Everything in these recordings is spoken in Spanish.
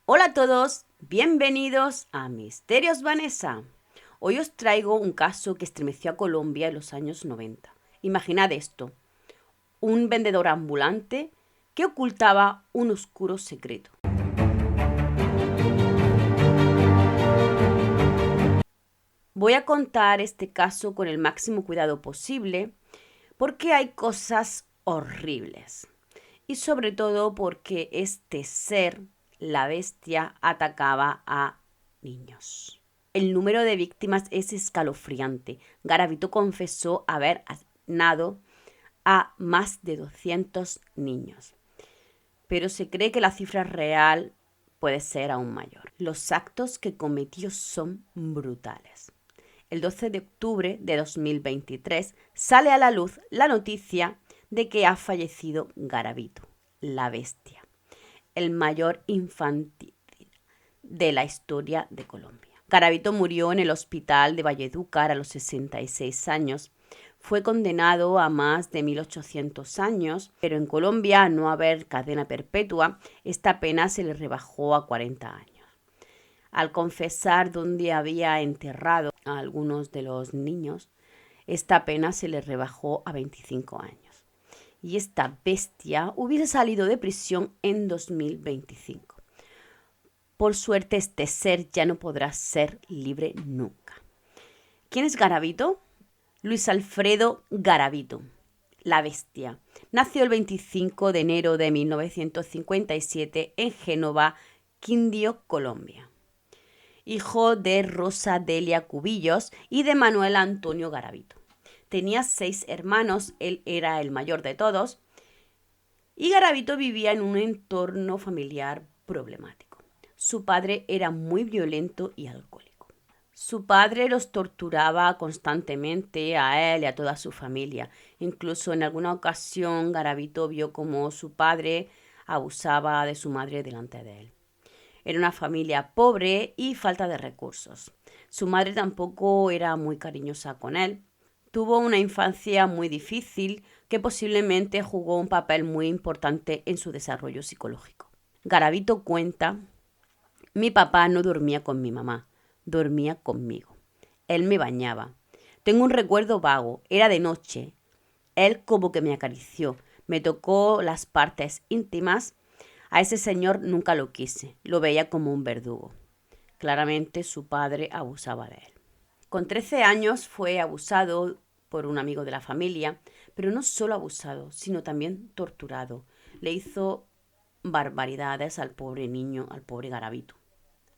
Hola a todos, bienvenidos a Misterios Vanessa. Hoy os traigo un caso que estremeció a Colombia en los años 90. Imaginad esto, un vendedor ambulante que ocultaba un oscuro secreto. Voy a contar este caso con el máximo cuidado posible porque hay cosas horribles y sobre todo porque este ser, la bestia, atacaba a niños. El número de víctimas es escalofriante. Garavito confesó haber asesinado a más de 200 niños, pero se cree que la cifra real puede ser aún mayor. Los actos que cometió son brutales. El 12 de octubre de 2023 sale a la luz la noticia de que ha fallecido Garavito, la bestia, el mayor infantil de la historia de Colombia. Garavito murió en el hospital de Valledupar a los 66 años. Fue condenado a más de 1800 años, pero en Colombia, al no haber cadena perpetua, esta pena se le rebajó a 40 años. Al confesar dónde había enterrado a algunos de los niños, esta pena se le rebajó a 25 años. Y esta bestia hubiese salido de prisión en 2025. Por suerte, este ser ya no podrá ser libre nunca. ¿Quién es Garavito? Luis Alfredo Garavito, la bestia. Nació el 25 de enero de 1957 en Génova, Quindío, Colombia. Hijo de Rosa Delia Cubillos y de Manuel Antonio Garavito. Tenía 6 hermanos, él era el mayor de todos, y Garavito vivía en un entorno familiar problemático. Su padre era muy violento y alcohólico. Su padre los torturaba constantemente a él y a toda su familia. Incluso en alguna ocasión Garavito vio cómo su padre abusaba de su madre delante de él. Era una familia pobre y falta de recursos. Su madre tampoco era muy cariñosa con él. Tuvo una infancia muy difícil que posiblemente jugó un papel muy importante en su desarrollo psicológico. Garavito cuenta: mi papá no dormía con mi mamá, dormía conmigo. Él me bañaba. Tengo un recuerdo vago, era de noche. Él como que me acarició, me tocó las partes íntimas. A ese señor nunca lo quise, lo veía como un verdugo. Claramente su padre abusaba de él. Con 13 años fue abusado por un amigo de la familia, pero no solo abusado, sino también torturado. Le hizo barbaridades al pobre niño, al pobre Garavito.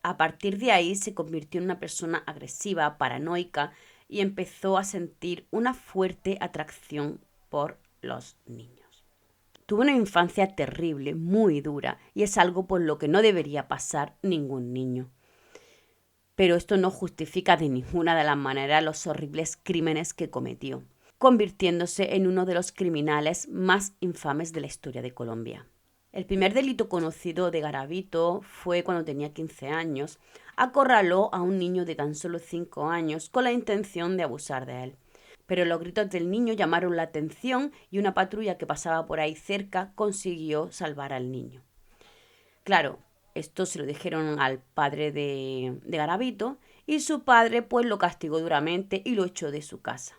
A partir de ahí se convirtió en una persona agresiva, paranoica y empezó a sentir una fuerte atracción por los niños. Tuvo una infancia terrible, muy dura, y es algo por lo que no debería pasar ningún niño. Pero esto no justifica de ninguna de las maneras los horribles crímenes que cometió, convirtiéndose en uno de los criminales más infames de la historia de Colombia. El primer delito conocido de Garavito fue cuando tenía 15 años. Acorraló a un niño de tan solo 5 años con la intención de abusar de él. Pero los gritos del niño llamaron la atención y una patrulla que pasaba por ahí cerca consiguió salvar al niño. Claro, esto se lo dijeron al padre de Garavito y su padre pues lo castigó duramente y lo echó de su casa.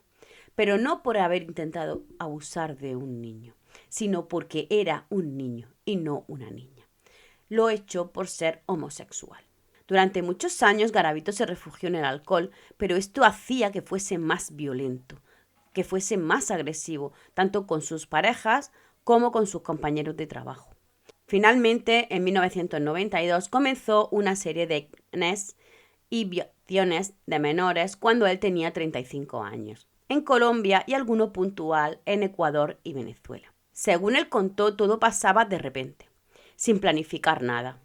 Pero no por haber intentado abusar de un niño, sino porque era un niño y no una niña. Lo echó por ser homosexual. Durante muchos años Garavito se refugió en el alcohol, pero esto hacía que fuese más violento, que fuese más agresivo, tanto con sus parejas como con sus compañeros de trabajo. Finalmente, en 1992 comenzó una serie de crímenes y violaciones de menores cuando él tenía 35 años, en Colombia y alguno puntual en Ecuador y Venezuela. Según él contó, todo pasaba de repente, sin planificar nada.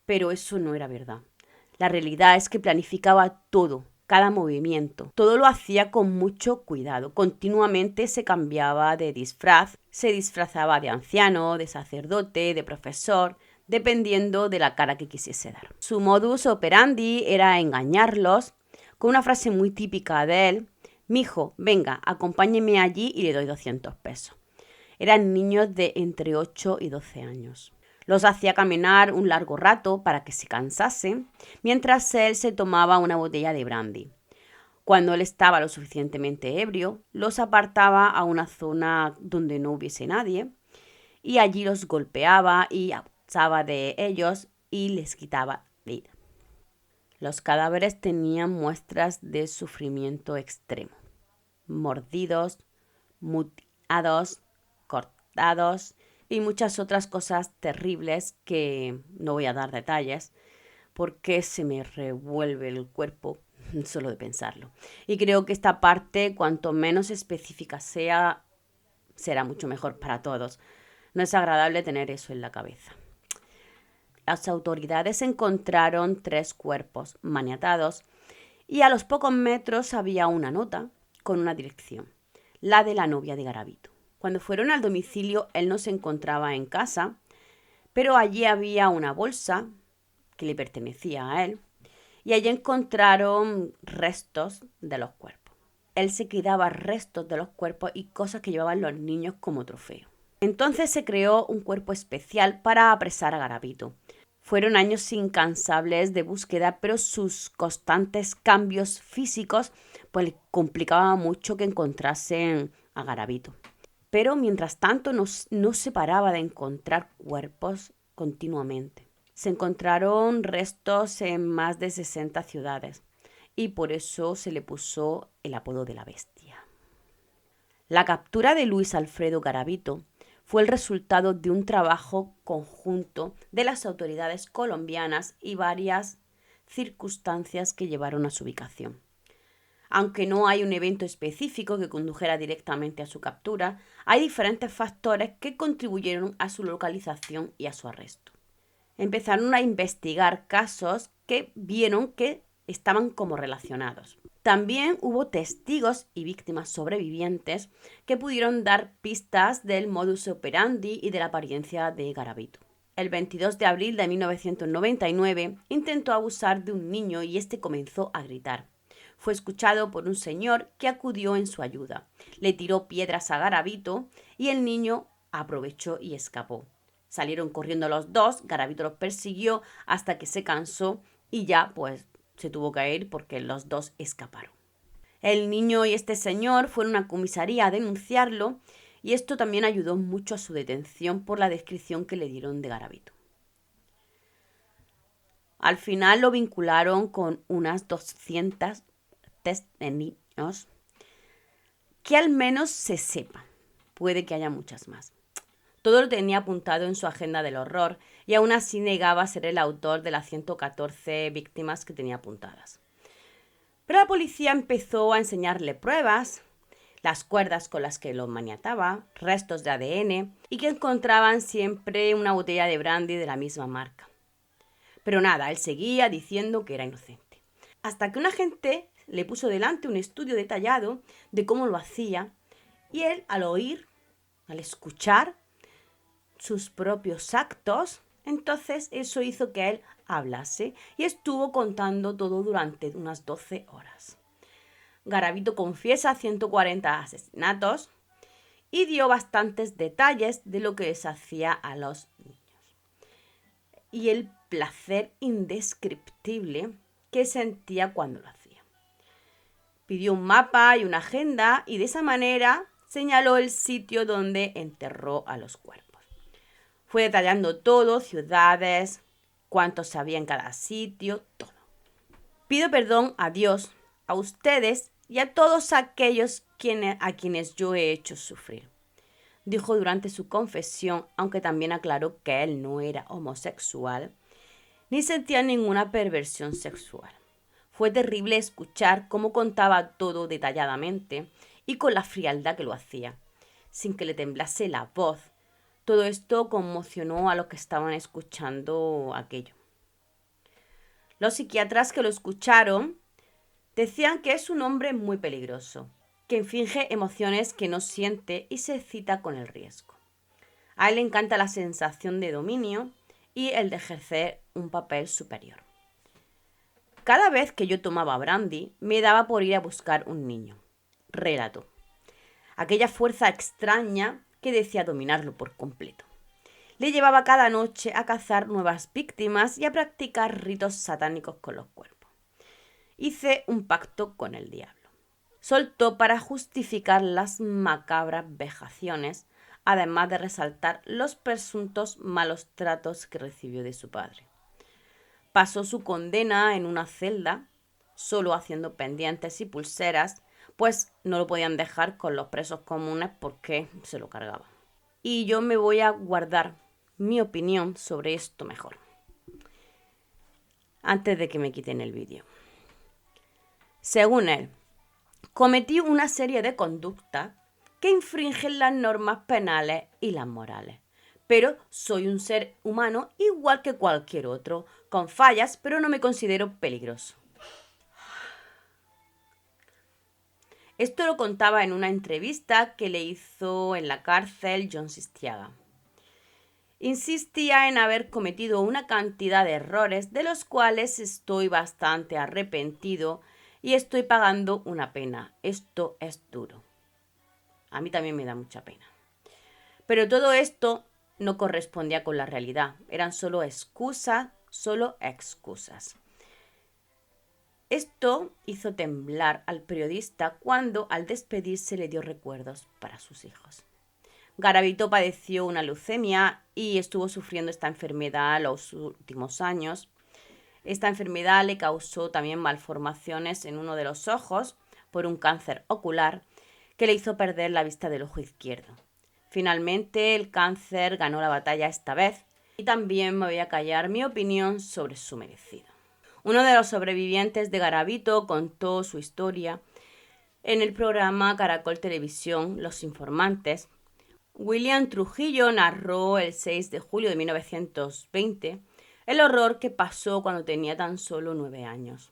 Pero eso no era verdad. La realidad es que planificaba todo, cada movimiento. Todo lo hacía con mucho cuidado. Continuamente se cambiaba de disfraz, se disfrazaba de anciano, de sacerdote, de profesor, dependiendo de la cara que quisiese dar. Su modus operandi era engañarlos con una frase muy típica de él: mijo, venga, acompáñeme allí y le doy 200 pesos. Eran niños de entre 8 y 12 años. Los hacía caminar un largo rato para que se cansase, mientras él se tomaba una botella de brandy. Cuando él estaba lo suficientemente ebrio, los apartaba a una zona donde no hubiese nadie y allí los golpeaba y abusaba de ellos y les quitaba vida. Los cadáveres tenían muestras de sufrimiento extremo: mordidos, mutilados, cortados y muchas otras cosas terribles que no voy a dar detalles porque se me revuelve el cuerpo solo de pensarlo. Y creo que esta parte, cuanto menos específica sea, será mucho mejor para todos. No es agradable tener eso en la cabeza. Las autoridades encontraron 3 cuerpos maniatados y a los pocos metros había una nota con una dirección: la de la novia de Garavito. Cuando fueron al domicilio, él no se encontraba en casa, pero allí había una bolsa que le pertenecía a él y allí encontraron restos de los cuerpos. Él se quedaba restos de los cuerpos y cosas que llevaban los niños como trofeo. Entonces se creó un cuerpo especial para apresar a Garavito. Fueron años incansables de búsqueda, pero sus constantes cambios físicos pues le complicaba mucho que encontrasen a Garavito. Pero mientras tanto no se paraba de encontrar cuerpos continuamente. Se encontraron restos en más de 60 ciudades y por eso se le puso el apodo de la bestia. La captura de Luis Alfredo Garavito fue el resultado de un trabajo conjunto de las autoridades colombianas y varias circunstancias que llevaron a su ubicación. Aunque no hay un evento específico que condujera directamente a su captura, hay diferentes factores que contribuyeron a su localización y a su arresto. Empezaron a investigar casos que vieron que estaban como relacionados. También hubo testigos y víctimas sobrevivientes que pudieron dar pistas del modus operandi y de la apariencia de Garavito. El 22 de abril de 1999 intentó abusar de un niño y este comenzó a gritar. Fue escuchado por un señor que acudió en su ayuda. Le tiró piedras a Garavito y el niño aprovechó y escapó. Salieron corriendo los dos, Garavito los persiguió hasta que se cansó y ya pues se tuvo que ir porque los dos escaparon. El niño y este señor fueron a una comisaría a denunciarlo y esto también ayudó mucho a su detención por la descripción que le dieron de Garavito. Al final lo vincularon con unas 200 test de niños que al menos se sepa. Puede que haya muchas más. Todo lo tenía apuntado en su agenda del horror y aún así negaba ser el autor de las 114 víctimas que tenía apuntadas. Pero la policía empezó a enseñarle pruebas, las cuerdas con las que lo maniataba, restos de ADN y que encontraban siempre una botella de brandy de la misma marca. Pero nada, él seguía diciendo que era inocente. Hasta que un agente le puso delante un estudio detallado de cómo lo hacía y él, al escuchar sus propios actos, entonces eso hizo que él hablase y estuvo contando todo durante unas 12 horas. Garavito confiesa 140 asesinatos y dio bastantes detalles de lo que les hacía a los niños y el placer indescriptible que sentía cuando lo hacía. Pidió un mapa y una agenda y de esa manera señaló el sitio donde enterró a los cuerpos. Fue detallando todo, ciudades, cuántos había en cada sitio, todo. Pido perdón a Dios, a ustedes y a todos aquellos a quienes yo he hecho sufrir, dijo durante su confesión, aunque también aclaró que él no era homosexual ni sentía ninguna perversión sexual. Fue terrible escuchar cómo contaba todo detalladamente y con la frialdad que lo hacía, sin que le temblase la voz. Todo esto conmocionó a los que estaban escuchando aquello. Los psiquiatras que lo escucharon decían que es un hombre muy peligroso, que finge emociones que no siente y se excita con el riesgo. A él le encanta la sensación de dominio y el de ejercer un papel superior. Cada vez que yo tomaba brandy, me daba por ir a buscar un niño, relató. Aquella fuerza extraña que decía dominarlo por completo. le llevaba cada noche a cazar nuevas víctimas y a practicar ritos satánicos con los cuerpos. Hice un pacto con el diablo. Soltó para justificar las macabras vejaciones, además de resaltar los presuntos malos tratos que recibió de su padre. Pasó su condena en una celda, solo haciendo pendientes y pulseras, pues no lo podían dejar con los presos comunes porque se lo cargaban. Y yo me voy a guardar mi opinión sobre esto mejor, antes de que me quiten el vídeo. Según él, cometí una serie de conductas que infringen las normas penales y las morales. Pero soy un ser humano igual que cualquier otro, con fallas, pero no me considero peligroso. Esto lo contaba en una entrevista que le hizo en la cárcel Jon Sistiaga. Insistía en haber cometido una cantidad de errores de los cuales estoy bastante arrepentido y estoy pagando una pena. Esto es duro. A mí también me da mucha pena. Pero todo esto no correspondía con la realidad. Eran solo excusas, solo excusas. Esto hizo temblar al periodista cuando al despedirse le dio recuerdos para sus hijos. Garavito padeció una leucemia y estuvo sufriendo esta enfermedad los últimos años. Esta enfermedad le causó también malformaciones en uno de los ojos por un cáncer ocular que le hizo perder la vista del ojo izquierdo. Finalmente el cáncer ganó la batalla esta vez y también me voy a callar mi opinión sobre su merecido. Uno de los sobrevivientes de Garavito contó su historia en el programa Caracol Televisión Los Informantes. William Trujillo narró el 6 de julio de 1920 el horror que pasó cuando tenía tan solo 9 años.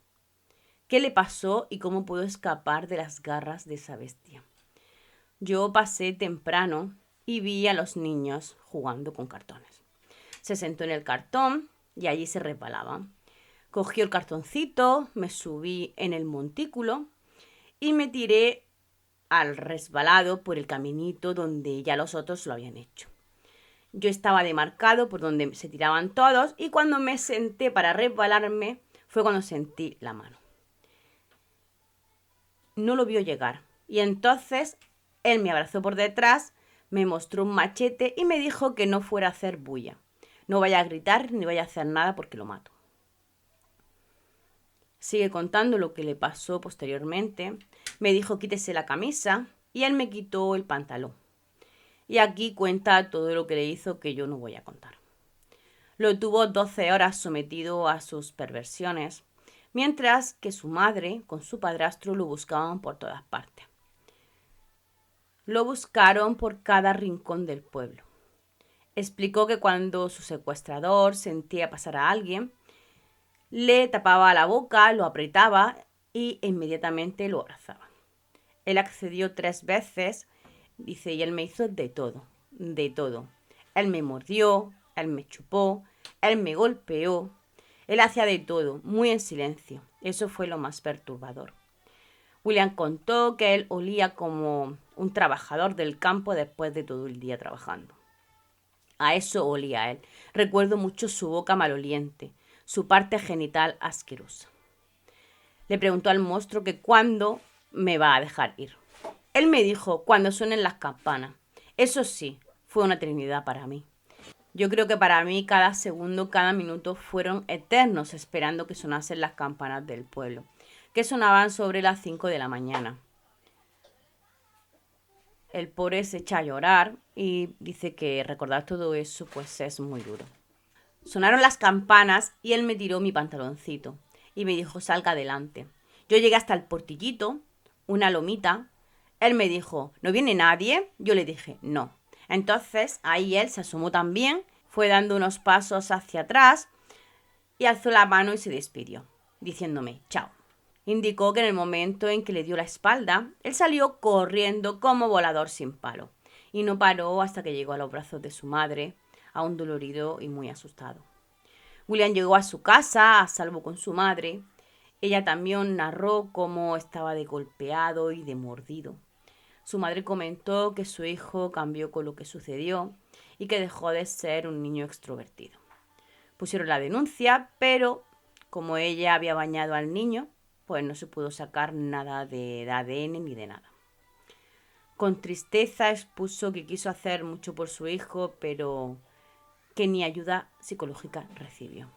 ¿Qué le pasó y cómo pudo escapar de las garras de esa bestia? Yo pasé temprano y vi a los niños jugando con cartones. Se sentó en el cartón y allí se resbalaba. Cogió el cartoncito, me subí en el montículo y me tiré al resbalado por el caminito donde ya los otros lo habían hecho. Yo estaba demarcado por donde se tiraban todos y cuando me senté para resbalarme fue cuando sentí la mano. No lo vio llegar y entonces él me abrazó por detrás, me mostró un machete y me dijo que no fuera a hacer bulla. No vaya a gritar ni vaya a hacer nada porque lo mato. Sigue contando lo que le pasó posteriormente. Me dijo quítese la camisa y él me quitó el pantalón. Y aquí cuenta todo lo que le hizo que yo no voy a contar. Lo tuvo 12 horas sometido a sus perversiones, mientras que su madre con su padrastro lo buscaban por todas partes. Lo buscaron por cada rincón del pueblo. Explicó que cuando su secuestrador sentía pasar a alguien, le tapaba la boca, lo apretaba y inmediatamente lo abrazaba. Él accedió 3 veces, dice, y él me hizo de todo, de todo. Él me mordió, él me chupó, él me golpeó. Él hacía de todo, muy en silencio. Eso fue lo más perturbador. William contó que él olía como un trabajador del campo después de todo el día trabajando. A eso olía él. Recuerdo mucho su boca maloliente, su parte genital asquerosa. Le preguntó al monstruo que cuándo me va a dejar ir. Él me dijo cuando suenen las campanas. Eso sí, fue una eternidad para mí. Yo creo que para mí cada segundo, cada minuto fueron eternos esperando que sonasen las campanas del pueblo, que sonaban sobre las 5 de la mañana. El pobre se echa a llorar y dice que recordar todo eso pues es muy duro. Sonaron las campanas y él me tiró mi pantaloncito y me dijo salga adelante. Yo llegué hasta el portillito, una lomita. Él me dijo, ¿no viene nadie? Yo le dije, no. Entonces ahí él se asomó también, fue dando unos pasos hacia atrás y alzó la mano y se despidió, diciéndome chao. Indicó que en el momento en que le dio la espalda, él salió corriendo como volador sin palo y no paró hasta que llegó a los brazos de su madre, aún dolorido y muy asustado. William llegó a su casa a salvo con su madre. Ella también narró cómo estaba de golpeado y de mordido. Su madre comentó que su hijo cambió con lo que sucedió y que dejó de ser un niño extrovertido. Pusieron la denuncia, pero como ella había bañado al niño, pues no se pudo sacar nada de ADN ni de nada. Con tristeza expuso que quiso hacer mucho por su hijo, pero que ni ayuda psicológica recibió.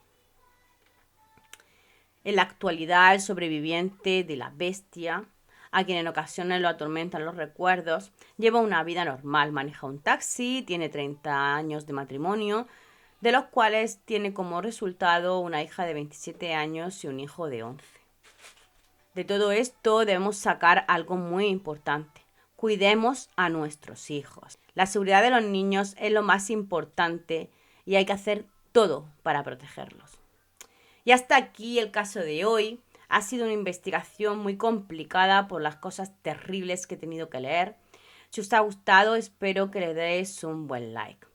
En la actualidad, el sobreviviente de la bestia, a quien en ocasiones lo atormentan los recuerdos, lleva una vida normal, maneja un taxi, tiene 30 años de matrimonio, de los cuales tiene como resultado una hija de 27 años y un hijo de 11. De todo esto debemos sacar algo muy importante. Cuidemos a nuestros hijos. La seguridad de los niños es lo más importante y hay que hacer todo para protegerlos. Y hasta aquí el caso de hoy. Ha sido una investigación muy complicada por las cosas terribles que he tenido que leer. Si os ha gustado, espero que le deis un buen like.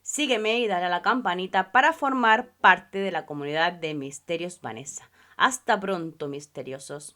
Sígueme y dale a la campanita para formar parte de la comunidad de Misterios Vanessa. Hasta pronto, misteriosos.